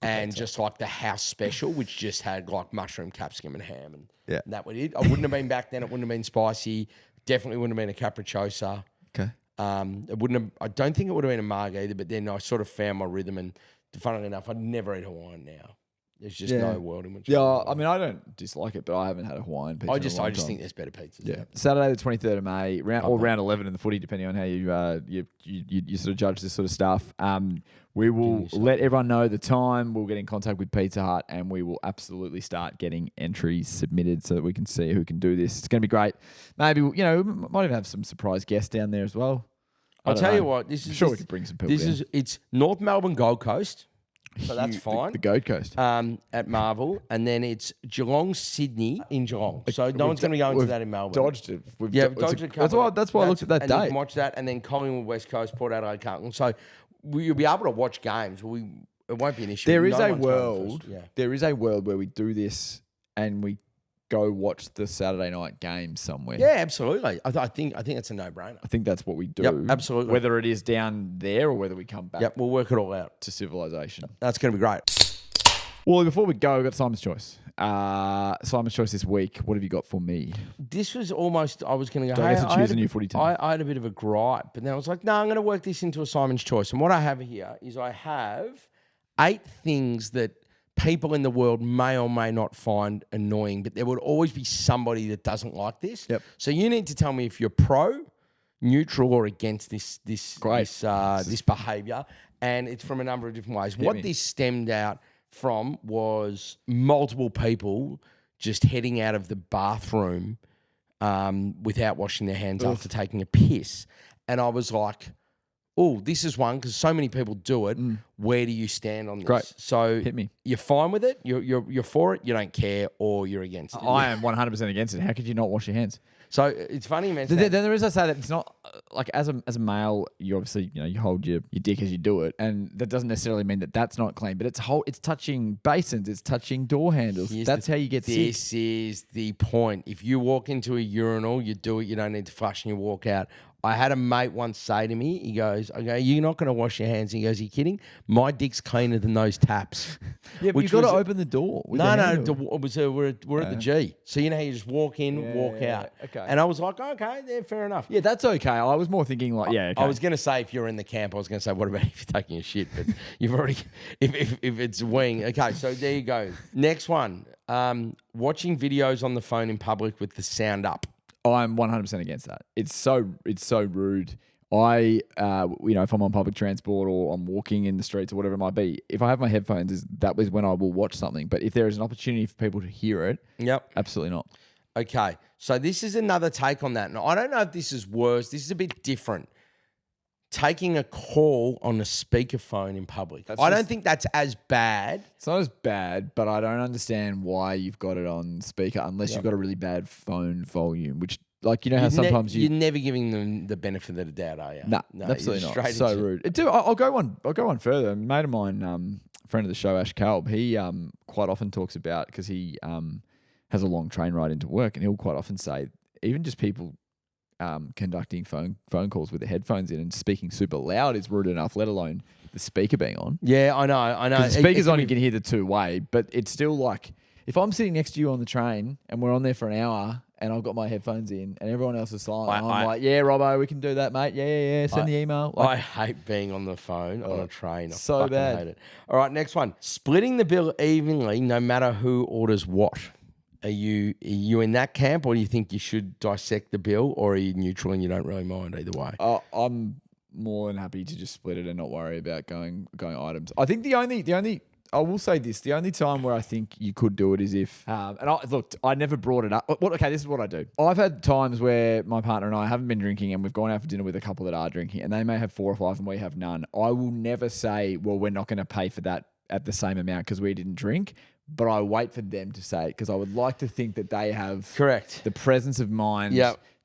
and just the house special, which just had mushroom, capsicum, and ham, and that would it. I wouldn't have been back then. It wouldn't have been spicy. Definitely wouldn't have been a capricciosa. Okay. It wouldn't have. I don't think it would have been a marg either. But then I sort of found my rhythm, and funnily enough, I'd never eat Hawaiian now. There's just no world in which. Yeah, I mean, I don't dislike it, but I haven't had a Hawaiian pizza. I in a just long time. think there's better pizzas. Yeah. Saturday the 23rd of May, round 11 in the footy, depending on how you sort of judge this sort of stuff. We will let everyone know the time. We'll get in contact with Pizza Hut, and we will absolutely start getting entries submitted so that we can see who can do this. It's going to be great. Maybe we might even have some surprise guests down there as well. I'll tell you what. I'm sure we could bring some people. It's North Melbourne Gold Coast. So that's fine. The Gold Coast. At Marvel. And then it's Geelong, Sydney in Geelong. So no one's going to go into that in Melbourne. Dodged it. Dodged it. That's why I looked at that and date. You can watch that. And then Collingwood, West Coast, Port Adelaide, Carlton. So you'll be able to watch games. It won't be an issue. There is a world. There is a world where we do this and we go watch the Saturday night game somewhere. Yeah, absolutely. I think it's a no-brainer. I think that's what we do. Yep, absolutely. Whether it is down there or whether we come back. Yep, we'll work it all out to civilization. That's going to be great. Well, before we go, we've got Simon's Choice. Simon's Choice this week. What have you got for me? This was almost, I was going to go, I guess to choose a new footy team. I had a bit of a gripe, but then I was like, no, I'm going to work this into a Simon's Choice. And what I have here is I have 8 things that people in the world may or may not find annoying, but there would always be somebody that doesn't like this. Yep. So you need to tell me if you're pro, neutral, or against this behaviour. And it's from a number of different ways. What this stemmed out from was multiple people just heading out of the bathroom without washing their hands after taking a piss. And I was like, oh, this is one because so many people do it. Where do you stand on this? Great. So hit me. You're fine with it. You're for it. You don't care, or you're against it. I am 100% against it. How could you not wash your hands? So it's funny you mention Then there is, I say that it's not like as a male, you obviously you hold your dick as you do it, and that doesn't necessarily mean that that's not clean. But it's touching basins, it's touching door handles. That's how you get sick. This is the point. If you walk into a urinal, you do it. You don't need to flush, and you walk out. I had a mate once say to me, he goes, okay, you're not going to wash your hands. He goes, are you kidding? My dick's cleaner than those taps. Yeah, but you've got to open the door. We're at the G. So you know how you just walk in, walk out. Okay. And I was like, okay, yeah, fair enough. Yeah, that's okay. I was more thinking like, okay. I was going to say if you're in the camp, I was going to say, what about if you're taking a shit? But you've already, if it's wing. Okay, so there you go. Next one, watching videos on the phone in public with the sound up. I'm 100% against that. It's so rude. If I'm on public transport or I'm walking in the streets or whatever it might be, if I have my headphones, that is when I will watch something. But if there is an opportunity for people to hear it, absolutely not. Okay, so this is another take on that. Now, I don't know if this is worse. This is a bit different. Taking a call on a speakerphone in public. I don't think that's as bad. It's not as bad, but I don't understand why you've got it on speaker unless you've got a really bad phone volume, which, like, how sometimes you're never giving them the benefit of the doubt, are you? No, absolutely not. So rude. I'll go one further. A mate of mine, friend of the show, Ash Kalb, he quite often talks about, because he has a long train ride into work, and he'll quite often say, even just people conducting phone calls with the headphones in and speaking super loud is rude enough, let alone the speaker being on. Yeah, I know. The speaker's on, you can hear the two-way, but it's still like, if I'm sitting next to you on the train and we're on there for an hour and I've got my headphones in and everyone else is silent, I'm like, yeah, Robbo, we can do that, mate. Yeah. Send the email. I hate being on the phone on a train. I so fucking bad. hate it. All right, next one. Splitting the bill evenly no matter who orders what. Are you in that camp, or do you think you should dissect the bill, or are you neutral and you don't really mind either way? I'm more than happy to just split it and not worry about going items. I think the only I will say this, the only time where I think you could do it is if I never brought it up. Okay, this is what I do. I've had times where my partner and I haven't been drinking and we've gone out for dinner with a couple that are drinking and they may have 4 or 5 and we have none. I will never say, well, we're not going to pay for that at the same amount because we didn't drink. But I wait for them to say it because I would like to think that they have the presence of mind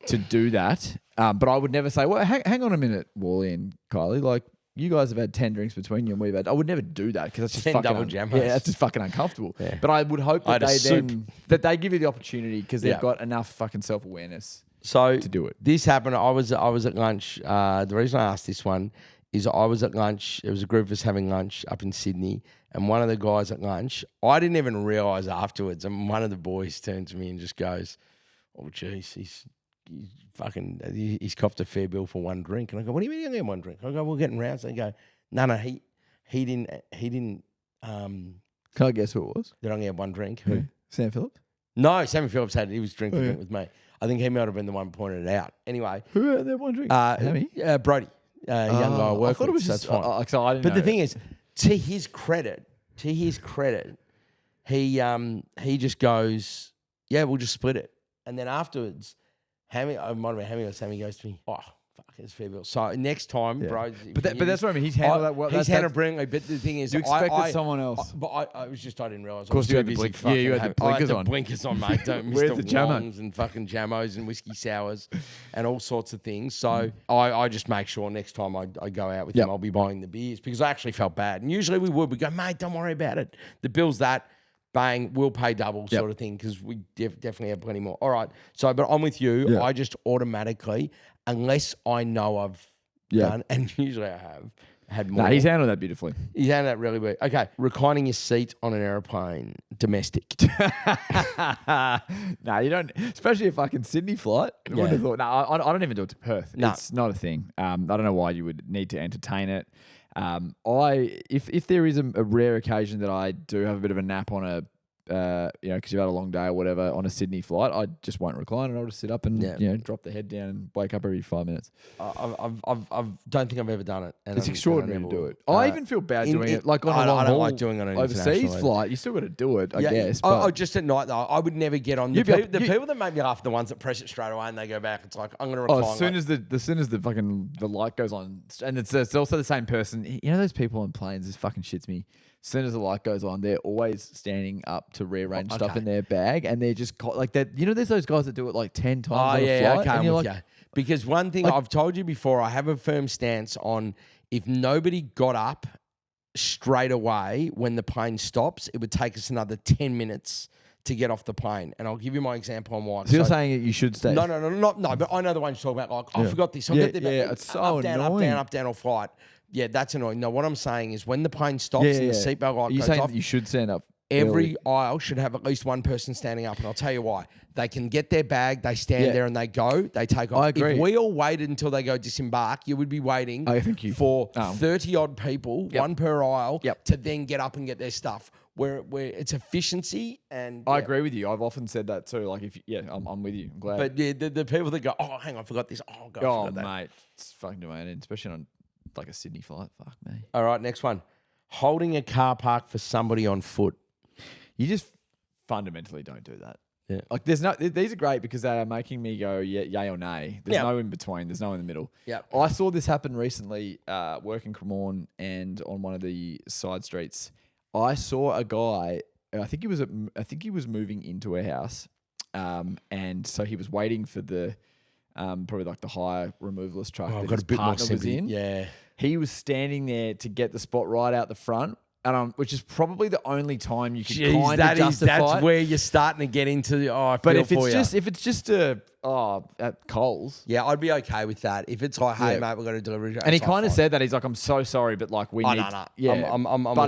to do that. But I would never say, well, hang on a minute, Walley and Kylie. Like, you guys have had 10 drinks between you and we've had... I would never do that because that's just 10 fucking... double jammers. Yeah, that's just fucking uncomfortable. Yeah. But I would hope that they give you the opportunity because they've got enough fucking self-awareness to do it. This happened. I was at lunch. The reason I asked this one is I was at lunch. It was a group of us having lunch up in Sydney. And one of the guys at lunch, I didn't even realise afterwards, and one of the boys turned to me and just goes, oh, geez, he's copped a fair bill for one drink. And I go, what do you mean you only had one drink? I go, we're getting round. So they go, no, he didn't Can I guess who it was? That only had one drink. Who? Sam Phillips? No, Sammy Phillips he was drinking drink with me. I think he might have been the one who pointed it out. Anyway. Who had that one drink? Brody. Young guy I work I thought with. it was so just... that's fine. I didn't But the know. thing is, to his credit, he just goes, yeah, we'll just split it. And then afterwards, Hammy or Sammy goes to me, oh, fuck, it's fair bill. So next time, bro. But that's what I mean. He's handled that well. He's handled brilliantly. But the thing is, you expected someone else. But I didn't realise. Of course, you had the blink. Yeah, you had the blinkers on. I had the blinkers on, mate. Don't Where's Mr. the jamo? Wongs and fucking jamos and whiskey sours and all sorts of things. So I just make sure next time I go out with him, I'll be buying the beers because I actually felt bad. And usually we would. We go, mate, don't worry about it. The bill's that. Bang, we'll pay double sort of thing because we definitely have plenty more. All right. So, but I'm with you. Yeah. I just automatically, unless I know I've done, and usually I have, had more. No, he's handled that beautifully. He's handled that really well. Okay. Reclining your seat on an aeroplane, domestic. No, you don't. Especially a fucking Sydney flight. I wouldn't have thought. No, I don't even do it to Perth. No. It's not a thing. I don't know why you would need to entertain it. If there is a rare occasion that I do have a bit of a nap on a, because you've had a long day or whatever on a Sydney flight, I just won't recline and I'll just sit up and drop the head down and wake up every 5 minutes. I don't think I've ever done it. And It's extraordinary to do it. I even feel bad doing it. Like on a long I don't haul like doing it on an overseas international flight. You still got to do it, I guess. But just at night though, I would never get on. The people that make me laugh are the ones that press it straight away and they go back. It's like I'm going to recline. As soon as the fucking the light goes on, and it's also the same person. You know those people on planes. This fucking shits me. As soon as the light goes on, they're always standing up to rearrange stuff in their bag, and they're just like that. You know, there's those guys that do it like 10 times on a flight. Okay, and you're like, you. Because one thing I've told you before, I have a firm stance on if nobody got up straight away when the plane stops, it would take us another 10 minutes to get off the plane. And I'll give you my example on why. So you're saying that you should stay? No, but I know the one you're talking about. Like, I forgot this. I'll get there. It's so annoying. Up, down, or flight. Yeah, that's annoying. No, what I'm saying is when the plane stops and the seatbelt light goes saying off, that you should stand up. Every aisle should have at least one person standing up, and I'll tell you why. They can get their bag, they stand there and they go, they take off. I agree. If we all waited until they go disembark, you would be waiting for 30-odd people, one per aisle, to then get up and get their stuff. Where it's efficiency and... I agree with you. I've often said that too. Like, I'm with you. I'm glad. But the people that go, oh, hang on, I forgot this. Oh, God, I forgot that. Mate, it's fucking doing it, especially on like a Sydney flight. Fuck me. All right, next one. Holding a car park for somebody on foot. You just fundamentally don't do that. Yeah. Like these are great because they are making me go yay or nay. There's no in between. There's no in the middle. Yeah. I saw this happen recently, working Cremorne and on one of the side streets. I saw a guy. I think he was moving into a house, and so he was waiting for the probably like the hire removalist truck that his partner was in. Yeah. He was standing there to get the spot right out the front. Which is probably the only time you can kind of justify. That's where you're starting to get into. But if it's just at Coles, I'd be okay with that. If it's like, hey mate, we've got a delivery. And he kind of said that he's like, I'm so sorry, but like we need. No. Yeah,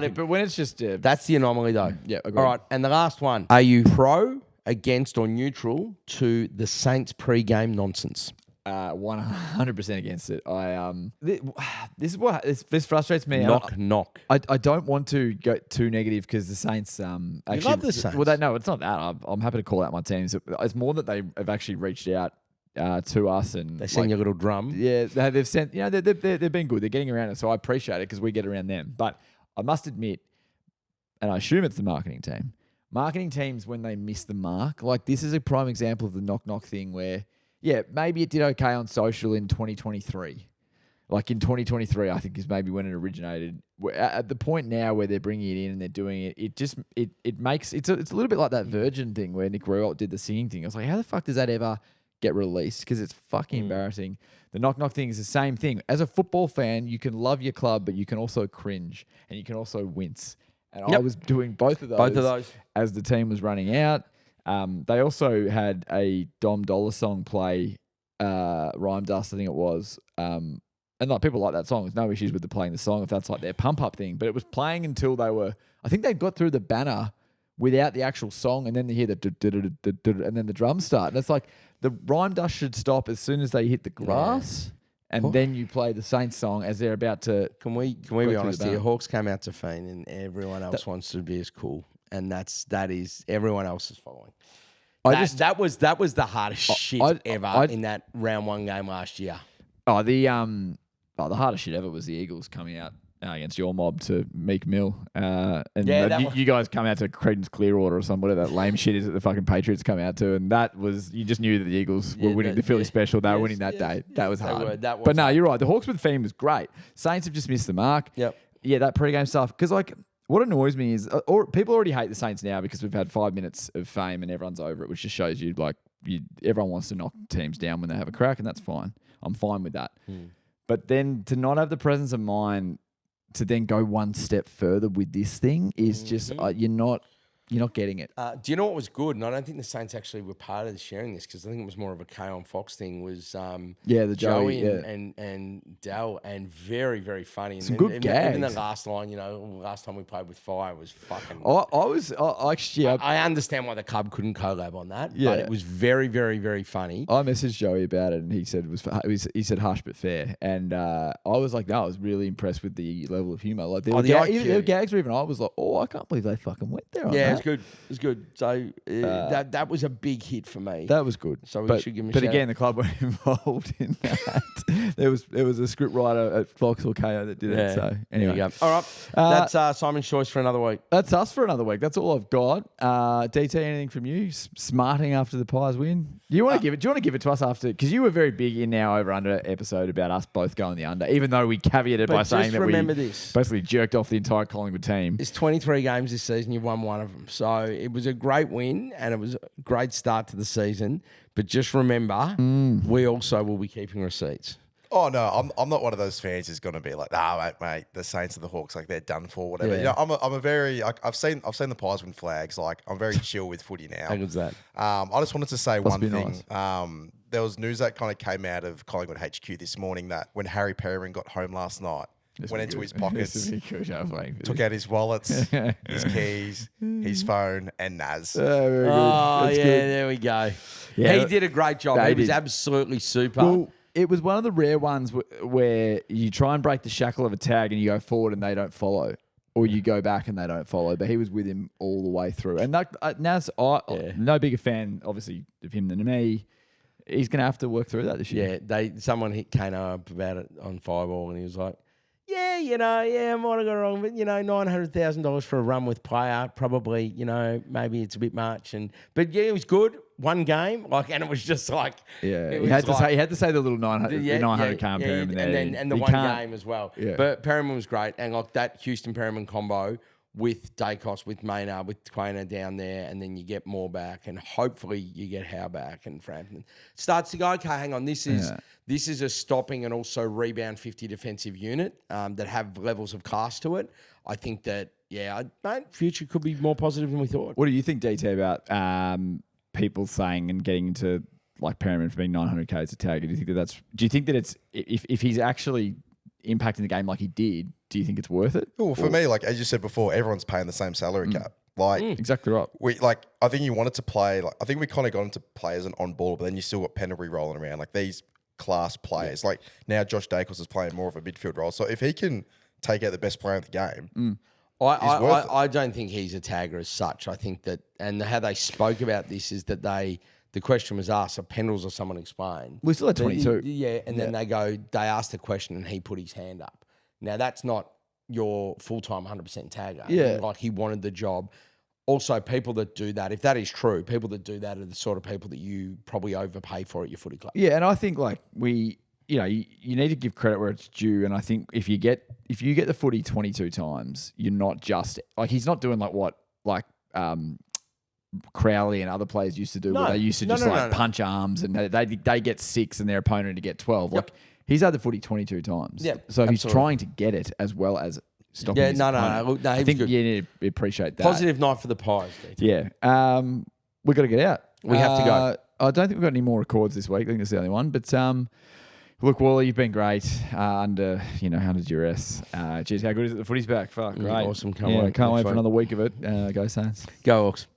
but when it's just that's the anomaly though. Yeah, agreed. All right, and the last one: are you pro, against, or neutral to the Saints pre-game nonsense? 100% against it. This frustrates me. Knock. I don't want to go too negative because the Saints actually you love the Saints. Well, no, it's not that. I'm happy to call out my teams. It's more that they have actually reached out to us and they send you a little drum. Yeah, they've sent. You know, they've been good. They're getting around it, so I appreciate it because we get around them. But I must admit, and I assume it's the marketing team. Marketing teams when they miss the mark, like this is a prime example of the knock thing where. Yeah, maybe it did okay on social in 2023. Like in 2023, I think is maybe when it originated. At the point now where they're bringing it in and they're doing it, it makes it's a little bit like that Virgin thing where Nick Rowell did the singing thing. I was like, how the fuck does that ever get released? Because it's fucking embarrassing. The knock thing is the same thing. As a football fan, you can love your club, but you can also cringe and you can also wince. And I was doing both of those as the team was running out. They also had a Dom Dollar song play, Rhyme Dust, I think it was. And like people like that song. There's no issues with playing the song if that's like their pump up thing. But it was playing until I think they got through the banner without the actual song, and then they hear the and then the drums start. And it's like the Rhyme Dust should stop as soon as they hit the grass. and then you play the Saints song as they're about to. Can we be honest here? Hawks came out to Fiend, and everyone else wants to be as cool, and that is everyone else is following. That was the hardest shit ever in that round 1 game last year. The hardest shit ever was the Eagles coming out against your mob to Meek Mill. You guys come out to Creedence Clearwater or whatever that lame shit is that the fucking Patriots come out to. And that was, you just knew that the Eagles were winning the Philly special. They were winning that day. That was hard. But no, you're right. The Hawks with theme was great. Saints have just missed the mark. Yep. Yeah, that pregame stuff. Because, like, what annoys me is people already hate the Saints now because we've had 5 minutes of fame and everyone's over it, which just shows you, like, everyone wants to knock teams down when they have a crack, and that's fine. I'm fine with that. But then to not have the presence of mind to then go one step further with this thing is just you're not getting it. Do you know what was good? And I don't think the Saints actually were part of sharing this because I think it was more of a K on Fox thing. Was the Joey and Dell, and very, very funny. And some good gags. Even the last line, last time we played with Fire was fucking. I understand why the club couldn't collab on that, but it was very, very, very funny. I messaged Joey about it, and he said he said harsh but fair, and I was like, no, I was really impressed with the level of humor. Like the gags were even. I was like, I can't believe they fucking went there. It was good. So that was a big hit for me. That was good. So we should give him a shout. But again, the club weren't involved in that. there was a script writer at Fox or KO that did it. So anyway, there you go. All right, that's Simon's choice for another week. That's us for another week. That's all I've got. DT, anything from you? Smarting after the Pies win. Do you want to give it? Do you want to give it to us after? Because you were very big in our over under episode about us both going the under, even though we caveated by saying that we basically jerked off the entire Collingwood team. It's 23 games this season. You've won one of them. So it was a great win and it was a great start to the season. But just remember, we also will be keeping receipts. Oh no, I'm not one of those fans who's going to be like, mate, the Saints and the Hawks, like they're done for, whatever. Yeah. I'm a very, I've seen the Pies win flags. Like I'm very chill with footy now. How good's that? I just wanted to say one thing. Nice. There was news that kind of came out of Collingwood HQ this morning that when Harry Perryman got home last night, went into his pockets, took out his wallets, his keys, his phone, and Naz. Very good. That's good. There we go. Yeah, he did a great job. He was absolutely super. Well, it was one of the rare ones where you try and break the shackle of a tag and you go forward and they don't follow. Or you go back and they don't follow. But he was with him all the way through. And Naz, no bigger fan, obviously, of him than me. He's going to have to work through that this year. Yeah, someone hit Kano up about it on Fireball and he was like, I might have got it wrong, but, $900,000 for a run with player, probably, maybe it's a bit much. But it was good. One game, and it was just like... Yeah, he had to say the little 900k on Perryman there. And the one game as well. Yeah. But Perryman was great. And that Houston-Perryman combo with Dacos, with Maynard, with Quainer down there, and then you get more back, and hopefully you get Howe back, and Frampton starts to go, okay, hang on, this is a stopping and also rebound 50 defensive unit that have levels of class to it. I think that, future could be more positive than we thought. What do you think, DT, about people saying and getting into like Perryman for being 900k as a tag? Do you think that it's if he's actually impacting the game like he did, do you think it's worth it? Well, for me, like as you said before, everyone's paying the same salary cap. Exactly right. I think you wanted to play. I think we kind of got into play as an on ball, but then you still got Pendlebury rolling around. Like these class players. Like now, Josh Dacos is playing more of a midfield role. So if he can take out the best player in the game, I don't think he's a tagger as such. I think that, and how they spoke about this is that the question was asked, so Pendles or someone explained. We still had 22. Then they asked the question and he put his hand up. Now, that's not your full-time 100% tagger. Yeah. Like, he wanted the job. Also, people that do that, if that is true, people that do that are the sort of people that you probably overpay for at your footy club. Yeah, and I think, like, you need to give credit where it's due. And I think if you get the footy 22 times, you're not just... Like, he's not doing, Crowley and other players used to do, where they used to punch arms and they get 6 and their opponent to get 12. Yep. Like, he's had the footy 22 times. Yeah, so he's trying to get it as well as stopping his opponent. I think you need to appreciate that. Positive night for the Pies. Yeah. We've got to get out. We have to go. I don't think we've got any more records this week. I think that's the only one. But look, Walley, you've been great under duress. Geez, how good is it? The footy's back. Fuck, great. Awesome. Can't wait for another week of it. Go Saints. Go Hawks.